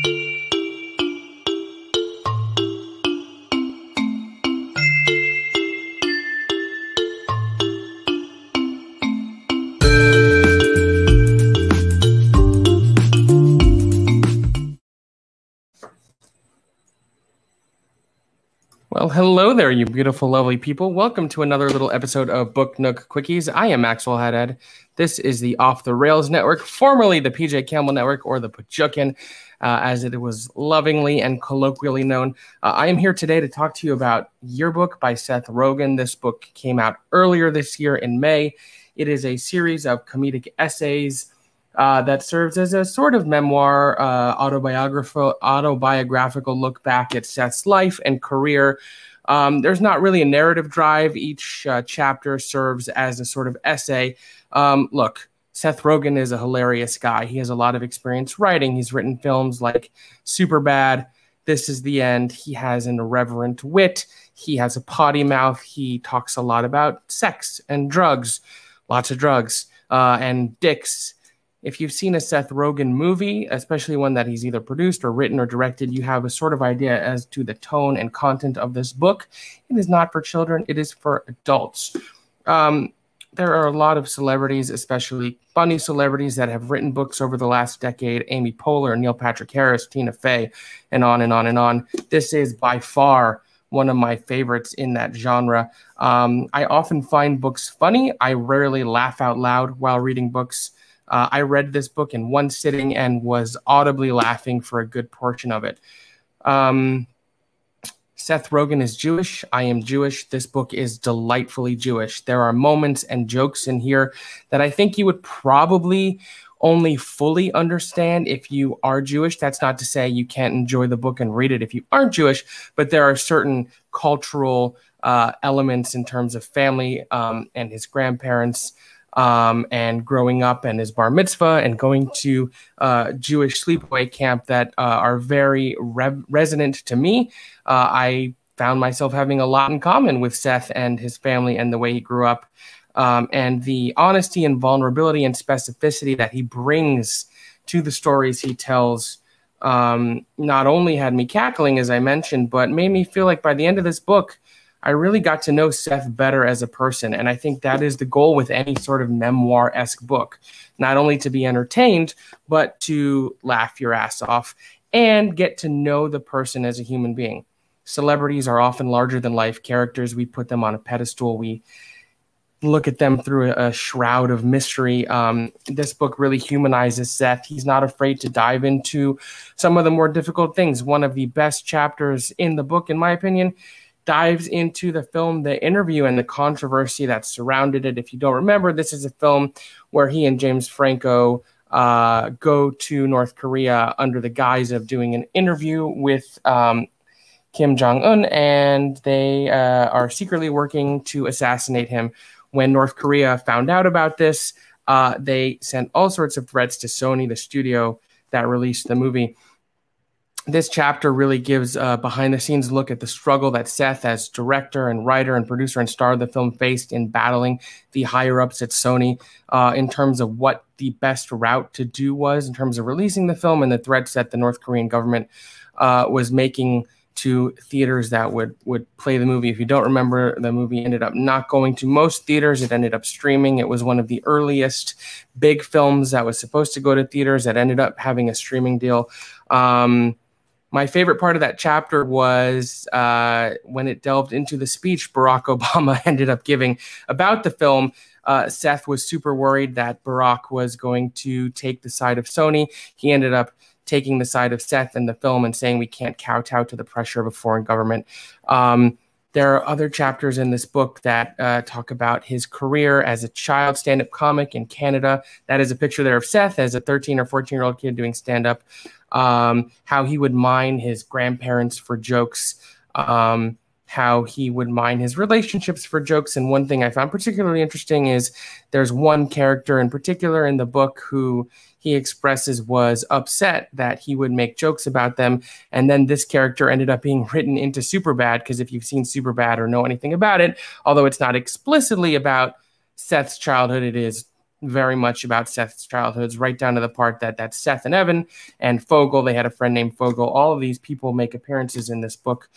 Well, hello there, you beautiful, lovely people. Welcome to another little episode of Book Nook Quickies. I am Maxwell Haddad. This is the Off the Rails Network, formerly the PJ Campbell Network, or the Pajukin, as it was lovingly and colloquially known. I am here today to talk to you about Yearbook by Seth Rogen. This book came out earlier this year in May. It is a series of comedic essays that serves as a sort of memoir, autobiographical look back at Seth's life and career. There's not really a narrative drive. Each chapter serves as a sort of essay. Look, Seth Rogen is a hilarious guy. He has a lot of experience writing. He's written films like Superbad, This Is the End. He has an irreverent wit. He has a potty mouth. He talks a lot about sex and drugs, lots of drugs, and dicks. If you've seen a Seth Rogen movie, especially one that he's either produced or written or directed, you have a sort of idea as to the tone and content of this book. It is not for children. It is for adults. There are a lot of celebrities, especially funny celebrities, that have written books over the last decade. Amy Poehler, Neil Patrick Harris, Tina Fey, and on and on and on. This is by far one of my favorites in that genre. I often find books funny. I rarely laugh out loud while reading books. I read this book in one sitting and was audibly laughing for a good portion of it. Seth Rogen is Jewish. I am Jewish. This book is delightfully Jewish. There are moments and jokes in here that I think you would probably only fully understand if you are Jewish. That's not to say you can't enjoy the book and read it if you aren't Jewish, but there are certain cultural elements in terms of family and his grandparents, and growing up and his bar mitzvah and going to Jewish sleepaway camp that are very resonant to me. I found myself having a lot in common with Seth and his family and the way he grew up, and the honesty and vulnerability and specificity that he brings to the stories he tells not only had me cackling, as I mentioned, but made me feel like by the end of this book, I really got to know Seth better as a person, and I think that is the goal with any sort of memoir-esque book, not only to be entertained, but to laugh your ass off and get to know the person as a human being. Celebrities are often larger-than-life characters. We put them on a pedestal. We look at them through a shroud of mystery. This book really humanizes Seth. He's not afraid to dive into some of the more difficult things. One of the best chapters in the book, in my opinion, dives into the film The Interview and the controversy that surrounded it. If you don't remember, this is a film where he and James Franco go to North Korea under the guise of doing an interview with Kim Jong-un, and they are secretly working to assassinate him. When North Korea found out about this, they sent all sorts of threats to Sony, the studio that released the movie. This chapter really gives a behind-the-scenes look at the struggle that Seth, as director and writer and producer and star of the film, faced in battling the higher-ups at Sony in terms of what the best route to do was in terms of releasing the film and the threats that the North Korean government was making to theaters that would play the movie. If you don't remember, the movie ended up not going to most theaters. It ended up streaming. It was one of the earliest big films that was supposed to go to theaters that ended up having a streaming deal. My favorite part of that chapter was when it delved into the speech Barack Obama ended up giving about the film. Seth was super worried that Barack was going to take the side of Sony. He ended up taking the side of Seth in the film and saying we can't kowtow to the pressure of a foreign government. There are other chapters in this book that talk about his career as a child stand-up comic in Canada. That is a picture there of Seth as a 13 or 14-year-old kid doing stand-up. How he would mine his grandparents for jokes, how he would mine his relationships for jokes. And one thing I found particularly interesting is there's one character in particular in the book who he expresses was upset that he would make jokes about them. And then this character ended up being written into Superbad, because if you've seen Superbad or know anything about it, although it's not explicitly about Seth's childhood, it is very much about Seth's childhoods, right down to the part that Seth and Evan and Fogel, they had a friend named Fogel. All of these people make appearances in this book.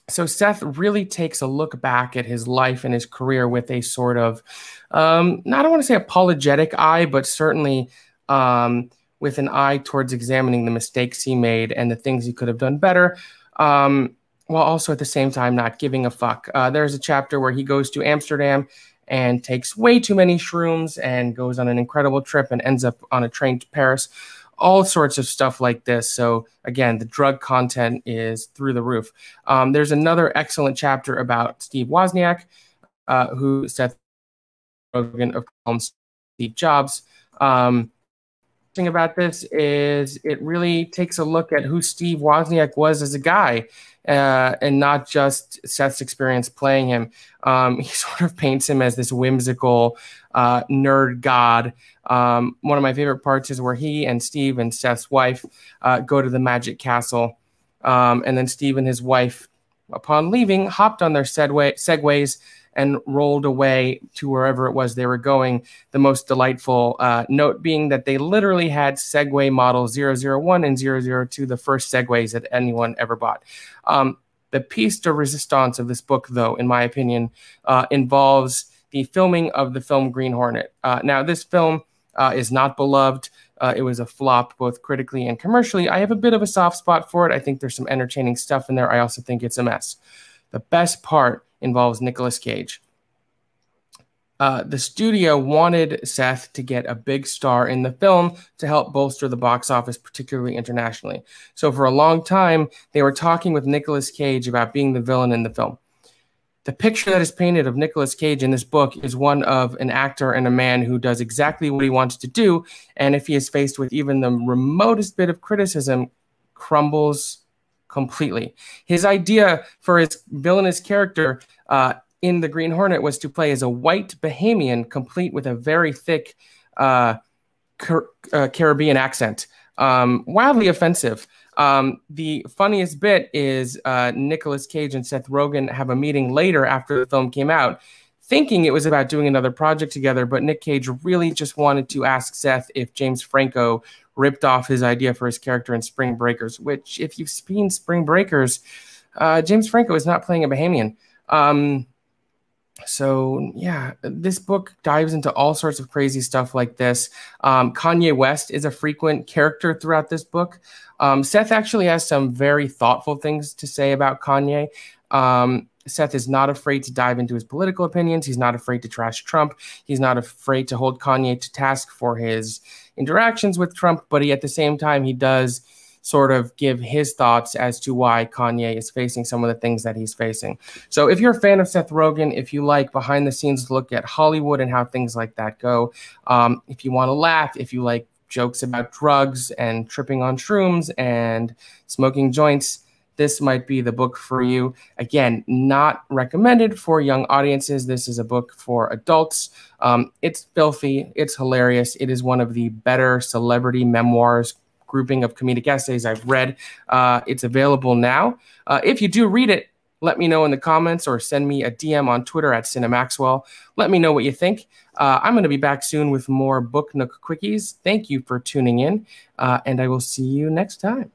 So Seth really takes a look back at his life and his career with a sort of, I don't want to say apologetic eye, but certainly with an eye towards examining the mistakes he made and the things he could have done better, while also at the same time not giving a fuck. There's a chapter where he goes to Amsterdam and takes way too many shrooms and goes on an incredible trip and ends up on a train to Paris. All sorts of stuff like this. So again, the drug content is through the roof. There's another excellent chapter about Steve Wozniak, who Seth Rogen of Steve Jobs. Thing about this is it really takes a look at who Steve Wozniak was as a guy, and not just Seth's experience playing him. He sort of paints him as this whimsical nerd god. One of my favorite parts is where he and Steve and Seth's wife go to the Magic Castle, and then Steve and his wife, upon leaving, hopped on their segways and rolled away to wherever it was they were going. The most delightful note being that they literally had Segway model 001 and 002, the first Segways that anyone ever bought. The piece de resistance of this book, though, in my opinion, involves the filming of the film Green Hornet. Now, this film is not beloved. It was a flop, both critically and commercially. I have a bit of a soft spot for it. I think there's some entertaining stuff in there. I also think it's a mess. The best part involves Nicolas Cage. The studio wanted Seth to get a big star in the film to help bolster the box office, particularly internationally. So for a long time, they were talking with Nicolas Cage about being the villain in the film. The picture that is painted of Nicolas Cage in this book is one of an actor and a man who does exactly what he wants to do, and if he is faced with even the remotest bit of criticism, crumbles completely. His idea for his villainous character in the Green Hornet was to play as a white Bahamian, complete with a very thick Caribbean accent. Wildly offensive. The funniest bit is Nicolas Cage and Seth Rogen have a meeting later after the film came out, thinking it was about doing another project together, but Nick Cage really just wanted to ask Seth if James Franco ripped off his idea for his character in Spring Breakers, which, if you've seen Spring Breakers, James Franco is not playing a Bahamian. So yeah, this book dives into all sorts of crazy stuff like this. Kanye West is a frequent character throughout this book. Seth actually has some very thoughtful things to say about Kanye. Seth is not afraid to dive into his political opinions. He's not afraid to trash Trump. He's not afraid to hold Kanye to task for his interactions with Trump, but at the same time, he does sort of give his thoughts as to why Kanye is facing some of the things that he's facing. So if you're a fan of Seth Rogen, if you like behind the scenes look at Hollywood and how things like that go, if you want to laugh, if you like jokes about drugs and tripping on shrooms and smoking joints, this might be the book for you. Again, not recommended for young audiences. This is a book for adults. It's filthy. It's hilarious. It is one of the better celebrity memoirs grouping of comedic essays I've read. It's available now. If you do read it, let me know in the comments or send me a DM on Twitter at Maxwell. Let me know what you think. I'm going to be back soon with more Book Nook Quickies. Thank you for tuning in, and I will see you next time.